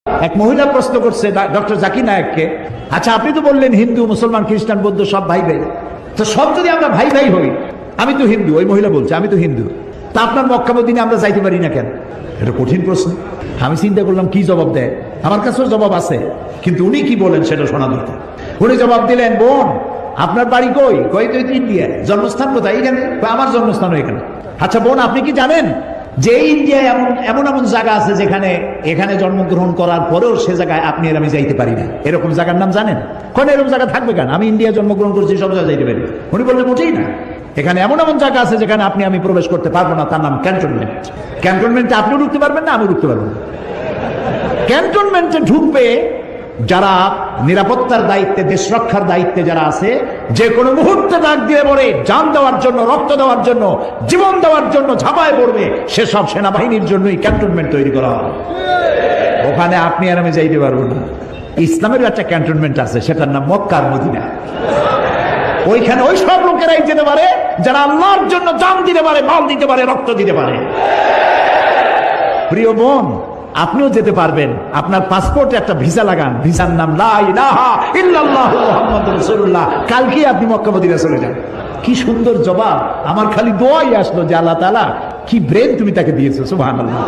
এক মহিলা প্রশ্ন করছে ডক্টর জাকির নায়েককে, আচ্ছা আপনি তো বললেন হিন্দু মুসলমান খ্রিস্টান বৌদ্ধ সব ভাই ভাই, তো সব যদি আমরা ভাই ভাই হই, আমি তো হিন্দু, ওই মহিলা বলছে আমি তো হিন্দু, তা আপনার মক্কা মদিনে আমরা যাইতে পারি না কেন? এটা কঠিন প্রশ্ন। আমি চিন্তা করলাম কি জবাব দেয়, আমার কাছেও জবাব আছে, কিন্তু উনি কি বলেন সেটা শোনা দরকার। উনি জবাব দিলেন, বোন আপনার বাড়ি কই? কই তো ইন্ডিয়া। জন্মস্থান কোথায়? এখানে। আমার জন্মস্থানও এখানে। আচ্ছা বোন আপনি কি জানেন যে ইন্ডিয়ায় এমন এমন জায়গা আছে যেখানে এখানে জন্মগ্রহণ করার পরেও সে জায়গায় আপনি আর আমি যাইতে পারি না, এরকম জায়গার নাম জানেন? কোন এরকম জায়গা থাকবে কেন? আমি ইন্ডিয়া জন্মগ্রহণ করছি, সব জায়গায় যাইতে পারি। উনি বললেন মোটেই না, এখানে এমন এমন জায়গা আছে যেখানে আপনি আমি প্রবেশ করতে পারবো না, তার নাম ক্যান্টনমেন্ট। ক্যান্টনমেন্টে আপনিও ঢুকতে পারবেন না, আমি ঢুকতে পারবো না। ক্যান্টনমেন্টে ঢুকবে যারা নিরাপত্তার দায়িত্বে, দেশ রক্ষার দায়িত্বে যারা আছে, যে কোনো মুহূর্তে ডাক দিয়ে পড়ে জান দেওয়ার জন্য, রক্ত দেওয়ার জন্য, জীবন দেওয়ার জন্য ঝাঁপায় পড়বে, সেসব সেনাবাহিনীর জন্যই ক্যান্টনমেন্ট তৈরি করা হয়। ওখানে আপনি আর আমি যাইতে পারবো না। ইসলামের একটা ক্যান্টনমেন্ট আছে, সেটার নাম মক্কা আর মদিনা। ওইখানে ওই সব লোকেরাই যেতে পারে যারা আল্লাহর জন্য জান দিতে পারে, মাল দিতে পারে, রক্ত দিতে পারে। প্রিয় বোন, আপনিও যেতে পারবেন। আপনার পাসপোর্টে একটা ভিসা লাগান, ভিসার নাম লা ইলাহা ইল্লাল্লাহু মুহাম্মাদুর রাসূলুল্লাহ। কালকে আপনি মক্কা মদিনা চলে যান। কি সুন্দর জবাব! আমার খালি দোয়াই আসলো যে আল্লাহ তাআলা কি ব্রেন তুমি তাকে দিয়েছো, সুবহানাল্লাহ।